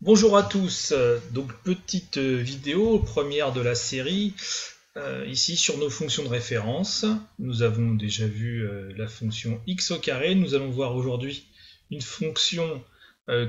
Bonjour à tous, donc petite vidéo, première de la série, ici sur nos fonctions de référence. Nous avons déjà vu la fonction x au carré, nous allons voir aujourd'hui une fonction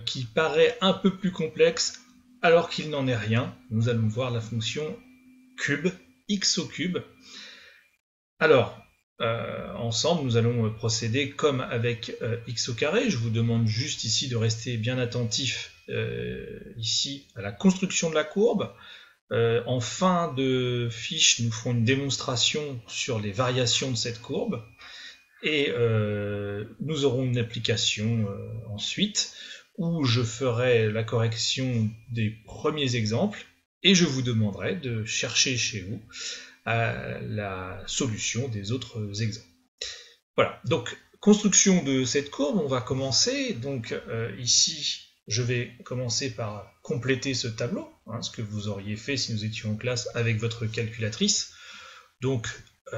qui paraît un peu plus complexe alors qu'il n'en est rien. Nous allons voir la fonction cube, x au cube. Alors, ensemble, nous allons procéder comme avec x au carré. Je vous demande juste ici de rester bien attentif ici à la construction de la courbe. En fin de fiche, nous ferons une démonstration sur les variations de cette courbe. Et nous aurons une application ensuite où je ferai la correction des premiers exemples et je vous demanderai de chercher chez vous la solution des autres exemples. Voilà, donc construction de cette courbe, on va commencer. Donc ici, je vais commencer par compléter ce tableau, ce que vous auriez fait si nous étions en classe avec votre calculatrice. Donc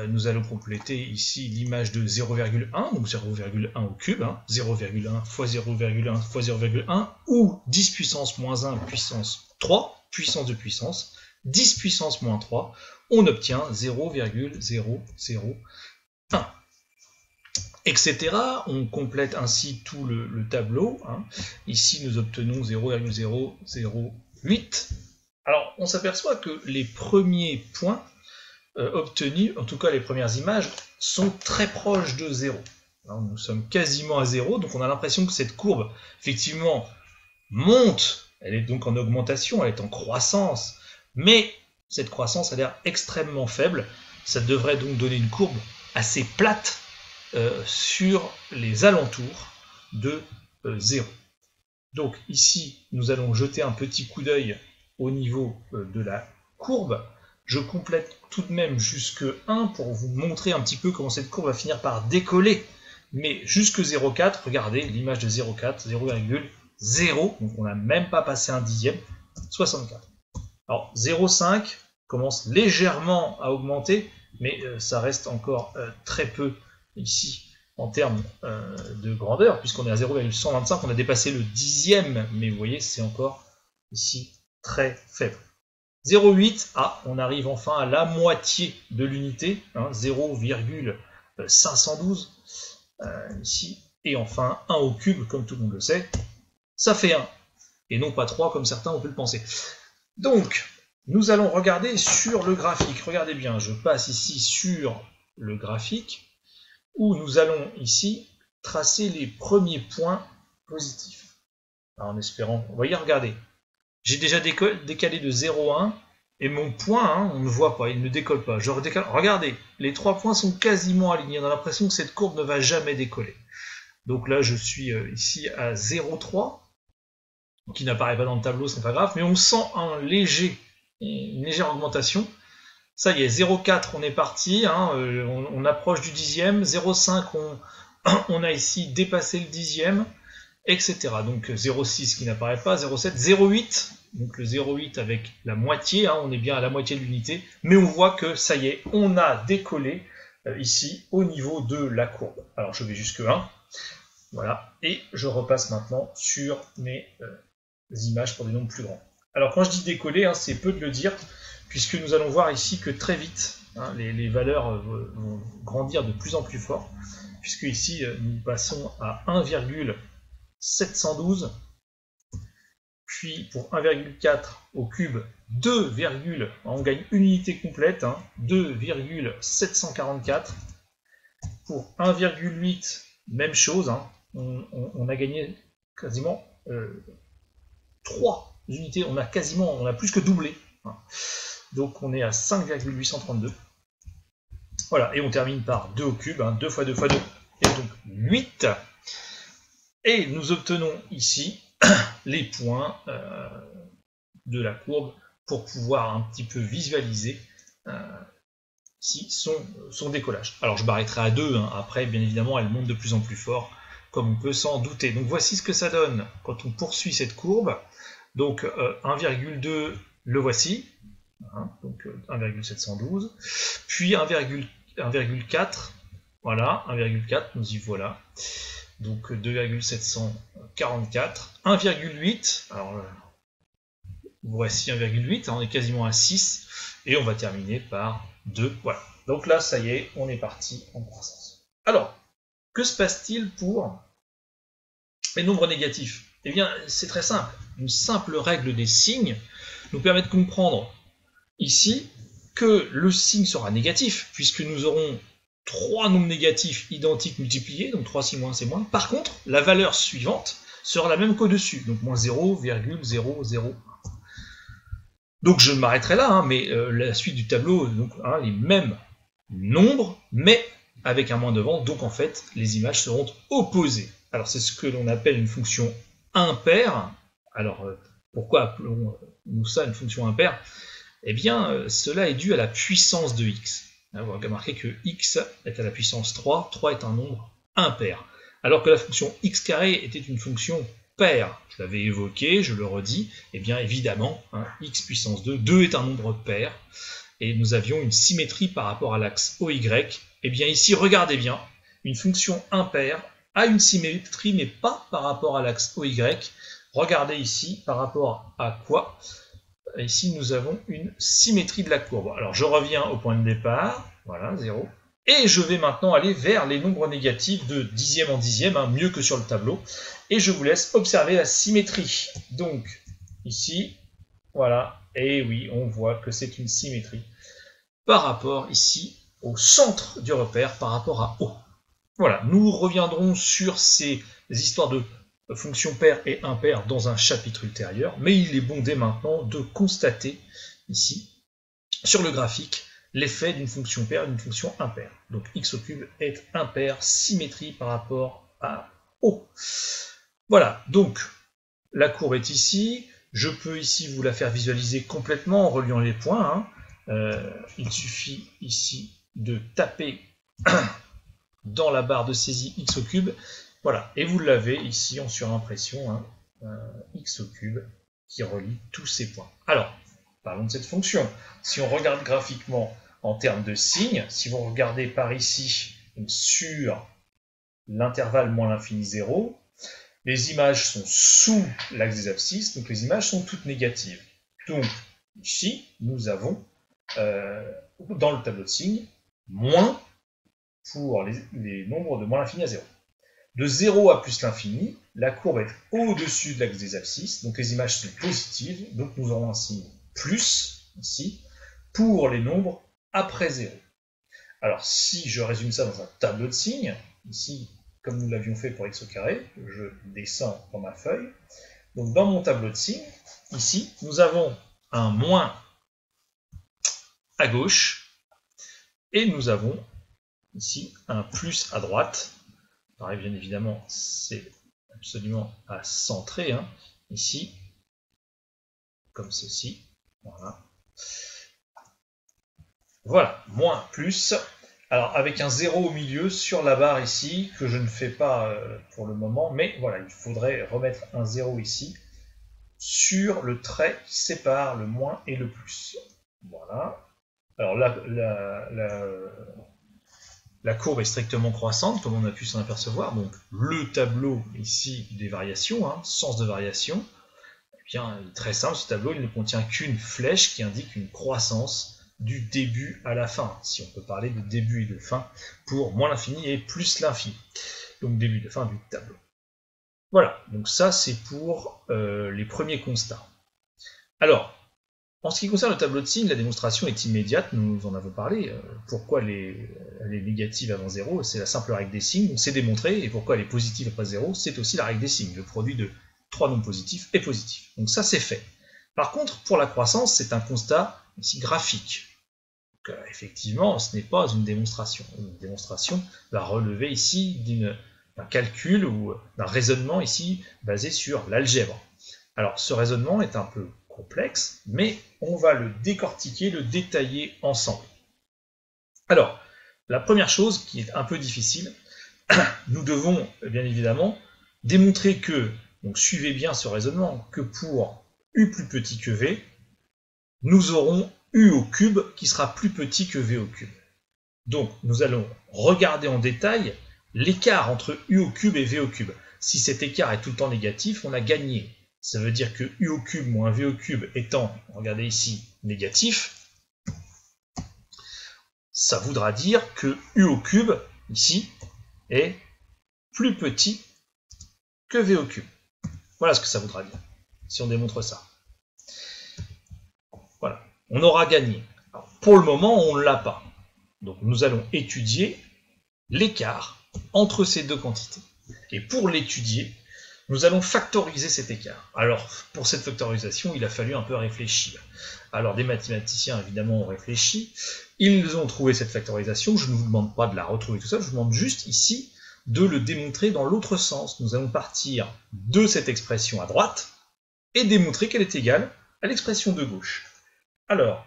nous allons compléter ici l'image de 0,1, donc 0,1 au cube, 0,1 fois 0,1 fois 0,1, ou 10 puissance moins 1 puissance 3, puissance de puissance, 10 puissance moins 3, on obtient 0,001, etc. On complète ainsi tout le tableau. Ici, nous obtenons 0,008. Alors, on s'aperçoit que les premiers points obtenus, en tout cas les premières images, sont très proches de 0. Alors, nous sommes quasiment à 0, donc on a l'impression que cette courbe, effectivement, monte. Elle est donc en augmentation, elle est en croissance, mais cette croissance a l'air extrêmement faible. Ça devrait donc donner une courbe assez plate sur les alentours de 0. Donc ici, nous allons jeter un petit coup d'œil au niveau de la courbe. Je complète tout de même jusque 1 pour vous montrer un petit peu comment cette courbe va finir par décoller. Mais jusque 0,4, regardez l'image de 0,4, 0,0, donc on n'a même pas passé un dixième, 64. Alors 0,5 commence légèrement à augmenter, mais ça reste encore très peu ici en termes de grandeur, puisqu'on est à 0,125, on a dépassé le dixième, mais vous voyez, c'est encore ici très faible. 0,8, on arrive enfin à la moitié de l'unité, 0,512 ici, et enfin 1 au cube, comme tout le monde le sait, ça fait 1, et non pas 3 comme certains ont pu le penser. Donc, nous allons regarder sur le graphique. Regardez bien, je passe ici sur le graphique, où nous allons ici tracer les premiers points positifs. Alors, en espérant, vous voyez, regardez, j'ai déjà décalé de 0,1, et mon point, on ne voit pas, il ne décolle pas. Je redécale, regardez, les trois points sont quasiment alignés. On a l'impression que cette courbe ne va jamais décoller. Donc là, je suis ici à 0,3, qui n'apparaît pas dans le tableau, ce n'est pas grave, mais on sent une légère augmentation. Ça y est, 0,4, on est parti, on approche du dixième, 0,5, on a ici dépassé le dixième, etc. Donc 0,6 qui n'apparaît pas, 0,7, 0,8, donc le 0,8 avec la moitié, on est bien à la moitié de l'unité, mais on voit que ça y est, on a décollé ici au niveau de la courbe. Alors je vais jusque 1, voilà, et je repasse maintenant sur mes images pour des nombres plus grands. Alors quand je dis décoller, c'est peu de le dire, puisque nous allons voir ici que très vite, les valeurs vont grandir de plus en plus fort, puisque ici nous passons à 1,712, puis pour 1,4 au cube, 2, on gagne une unité complète, 2,744, pour 1,8, même chose, on a gagné quasiment 3 unités, on a plus que doublé. Donc on est à 5,832. Voilà, et on termine par 2 au cube, 2 fois 2 fois 2, et donc 8. Et nous obtenons ici les points de la courbe pour pouvoir un petit peu visualiser ici son décollage. Alors je m'arrêterai à 2, après bien évidemment elle monte de plus en plus fort, comme on peut s'en douter. Donc voici ce que ça donne quand on poursuit cette courbe. Donc 1,2, le voici, donc 1,712, puis 1,4, voilà, 1,4, nous y voilà, donc 2,744, 1,8, alors Voici 1,8, on est quasiment à 6, et on va terminer par 2. Voilà. Donc là, ça y est, on est parti en croissance. Alors, que se passe-t-il pour les nombres négatifs? Eh bien, c'est très simple. Une simple règle des signes nous permet de comprendre ici que le signe sera négatif, puisque nous aurons 3 nombres négatifs identiques multipliés, donc 3 moins c'est moins. Par contre, la valeur suivante sera la même qu'au-dessus, donc moins 0,001. Donc je m'arrêterai là, hein, mais la suite du tableau, donc les mêmes nombres, mais avec un moins devant, donc en fait, les images seront opposées. Alors c'est ce que l'on appelle une fonction impaire. Alors pourquoi appelons-nous ça une fonction impaire? Eh bien, cela est dû à la puissance de x. Vous remarquez que x est à la puissance 3, 3 est un nombre impair. Alors que la fonction x carré était une fonction paire. Je l'avais évoqué, je le redis, eh bien évidemment, x puissance 2, 2 est un nombre pair, et nous avions une symétrie par rapport à l'axe OY. Eh bien ici, regardez bien, une fonction impaire a une symétrie, mais pas par rapport à l'axe OY. Regardez ici, par rapport à quoi? Ici, nous avons une symétrie de la courbe. Alors, je reviens au point de départ, voilà, 0. Et je vais maintenant aller vers les nombres négatifs de dixième en dixième, mieux que sur le tableau. Et je vous laisse observer la symétrie. Donc, ici, voilà, et oui, on voit que c'est une symétrie par rapport ici au centre du repère, par rapport à O. Voilà, nous reviendrons sur ces histoires de fonctions paires et impaires dans un chapitre ultérieur, mais il est bon dès maintenant de constater ici, sur le graphique, l'effet d'une fonction paire et d'une fonction impaire. Donc x au cube est impair, symétrie par rapport à O. Voilà, donc la courbe est ici. Je peux ici vous la faire visualiser complètement en reliant les points. Il suffit ici de taper dans la barre de saisie x au cube. Voilà, et vous l'avez ici en surimpression, x au cube qui relie tous ces points. Alors, parlons de cette fonction. Si on regarde graphiquement en termes de signes, si vous regardez par ici sur l'intervalle moins l'infini 0, les images sont sous l'axe des abscisses, donc les images sont toutes négatives. Donc ici, nous avons dans le tableau de signes moins pour les nombres de moins l'infini à 0. De 0 à plus l'infini, la courbe est au-dessus de l'axe des abscisses, donc les images sont positives, donc nous aurons un signe plus, ici, pour les nombres après 0. Alors si je résume ça dans un tableau de signes, ici, comme nous l'avions fait pour x au carré, je descends dans ma feuille, donc dans mon tableau de signes, ici, nous avons un moins à gauche, et nous avons ici un plus à droite. Pareil, bien évidemment, c'est absolument à centrer, ici, comme ceci, voilà. Voilà, moins, plus. Alors, avec un 0 au milieu sur la barre ici, que je ne fais pas pour le moment, mais voilà, il faudrait remettre un 0 ici, sur le trait qui sépare le moins et le plus. Voilà. Alors là, la courbe est strictement croissante, comme on a pu s'en apercevoir. Donc le tableau ici des variations, sens de variation, eh bien, il est très simple, ce tableau il ne contient qu'une flèche qui indique une croissance du début à la fin, si on peut parler de début et de fin, pour moins l'infini et plus l'infini. Donc début et de fin du tableau. Voilà, donc ça c'est pour les premiers constats. Alors, en ce qui concerne le tableau de signes, la démonstration est immédiate, nous en avons parlé. Pourquoi elle est négative avant 0, c'est la simple règle des signes, donc c'est démontré, et pourquoi elle est positive après 0, c'est aussi la règle des signes, le produit de 3 nombres positifs est positif. Donc ça c'est fait. Par contre, pour la croissance, c'est un constat ici graphique. Donc, effectivement, ce n'est pas une démonstration. Une démonstration va relever ici d'un calcul ou d'un raisonnement ici basé sur l'algèbre. Alors ce raisonnement est un peu complexe, mais on va le décortiquer, le détailler ensemble. Alors, la première chose qui est un peu difficile, nous devons bien évidemment démontrer que, donc suivez bien ce raisonnement, que pour u plus petit que v, nous aurons u au cube qui sera plus petit que v au cube. Donc nous allons regarder en détail l'écart entre u au cube et v au cube. Si cet écart est tout le temps négatif, on a gagné. Ça veut dire que u au cube moins v au cube étant, regardez ici, négatif, ça voudra dire que u au cube, ici, est plus petit que v au cube. Voilà ce que ça voudra dire, si on démontre ça. Voilà, on aura gagné. Alors, pour le moment, on ne l'a pas. Donc nous allons étudier l'écart entre ces deux quantités. Et pour l'étudier, nous allons factoriser cet écart. Alors, pour cette factorisation, il a fallu un peu réfléchir. Alors, des mathématiciens, évidemment, ont réfléchi. Ils ont trouvé cette factorisation. Je ne vous demande pas de la retrouver tout ça. Je vous demande juste, ici, de le démontrer dans l'autre sens. Nous allons partir de cette expression à droite et démontrer qu'elle est égale à l'expression de gauche. Alors,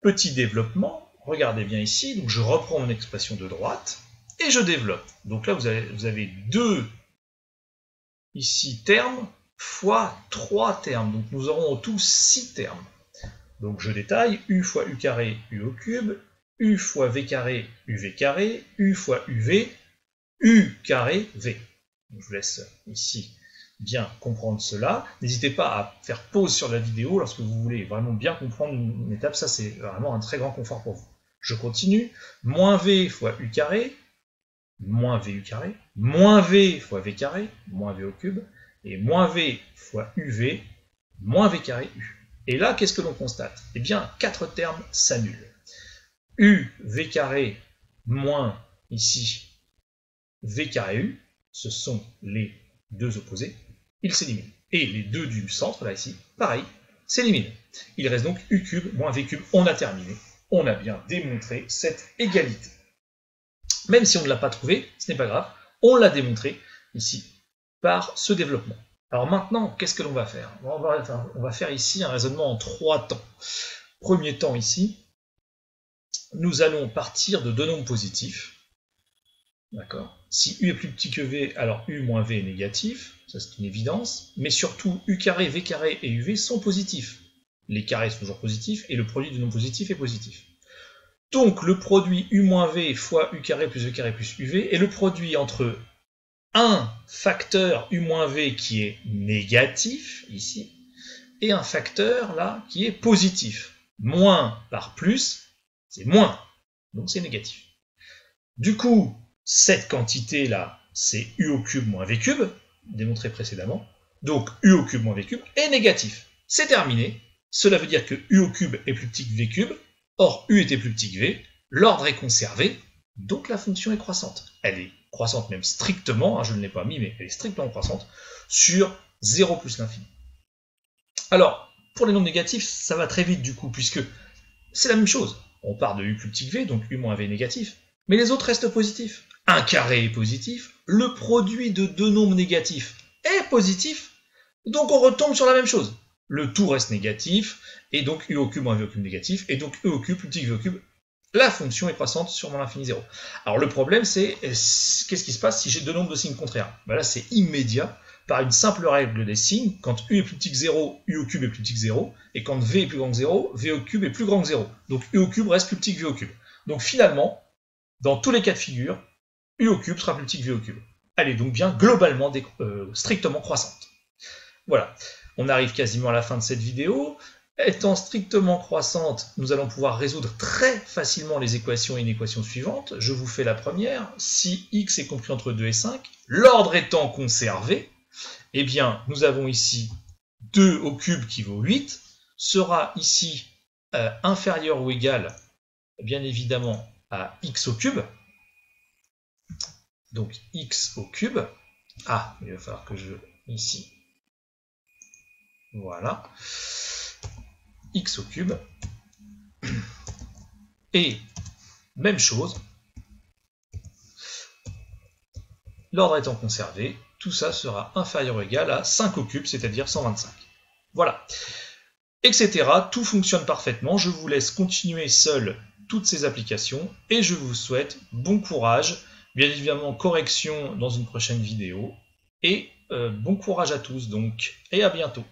petit développement. Regardez bien ici. Donc, je reprends mon expression de droite et je développe. Donc là, vous avez deux ici termes fois 3 termes. Donc nous aurons en tout 6 termes. Donc je détaille, u fois u carré, u au cube, u fois v carré, uv carré, u fois uv, u carré, v. Donc, je vous laisse ici bien comprendre cela. N'hésitez pas à faire pause sur la vidéo lorsque vous voulez vraiment bien comprendre une étape. Ça, c'est vraiment un très grand confort pour vous. Je continue. Moins v fois u carré, moins vu carré, moins v fois v carré, moins v au cube, et moins v fois uv, moins v carré u. Et là, qu'est-ce que l'on constate? Eh bien, 4 termes s'annulent. U, v carré, moins, ici, v carré u, ce sont les deux opposés, ils s'éliminent. Et les deux du centre, là, ici, pareil, s'éliminent. Il reste donc u cube moins v cube. On a terminé. On a bien démontré cette égalité. Même si on ne l'a pas trouvé, ce n'est pas grave, on l'a démontré ici par ce développement. Alors maintenant, qu'est-ce que l'on va faire? On va faire ici un raisonnement en 3 temps. Premier temps ici, nous allons partir de deux nombres positifs. D'accord? Si u est plus petit que v, alors u moins v est négatif, ça c'est une évidence, mais surtout u carré, v carré et uv sont positifs. Les carrés sont toujours positifs et le produit du nombre positif est positif. Donc le produit u moins v fois u carré plus v carré plus uv est le produit entre un facteur u moins v qui est négatif, ici, et un facteur là qui est positif. Moins par plus, c'est moins, donc c'est négatif. Du coup, cette quantité là, c'est u au cube moins v cube, démontré précédemment, donc u au cube moins v cube est négatif. C'est terminé, cela veut dire que u au cube est plus petit que v cube. Or, u était plus petit que v, l'ordre est conservé, donc la fonction est croissante. Elle est croissante même strictement, je ne l'ai pas mis, mais elle est strictement croissante, sur 0 plus l'infini. Alors, pour les nombres négatifs, ça va très vite du coup, puisque c'est la même chose. On part de u plus petit que v, donc u moins v est négatif, mais les autres restent positifs. Un carré est positif, le produit de deux nombres négatifs est positif, donc on retombe sur la même chose. Le tout reste négatif, et donc u au cube moins v au cube négatif, et donc u au cube plus petit que v au cube. La fonction est croissante sur moins l'infini 0. Alors le problème c'est, qu'est-ce qui se passe si j'ai deux nombres de signes contraires? Ben là c'est immédiat, par une simple règle des signes, quand u est plus petit que 0, u au cube est plus petit que 0, et quand v est plus grand que 0, v au cube est plus grand que 0. Donc u au cube reste plus petit que v au cube. Donc finalement, dans tous les cas de figure, u au cube sera plus petit que v au cube. Elle est donc bien globalement strictement croissante. Voilà. On arrive quasiment à la fin de cette vidéo. Étant strictement croissante, nous allons pouvoir résoudre très facilement les équations et une équation suivante. Je vous fais la première. Si x est compris entre 2 et 5, l'ordre étant conservé, eh bien, nous avons ici 2 au cube qui vaut 8, sera ici inférieur ou égal, bien évidemment, à x au cube. Donc x au cube. Ah, il va falloir que je... ici... Voilà, x au cube, et même chose, l'ordre étant conservé, tout ça sera inférieur ou égal à 5 au cube, c'est-à-dire 125. Voilà, etc. Tout fonctionne parfaitement, je vous laisse continuer seul toutes ces applications, et je vous souhaite bon courage, bien évidemment correction dans une prochaine vidéo, et bon courage à tous donc, et à bientôt.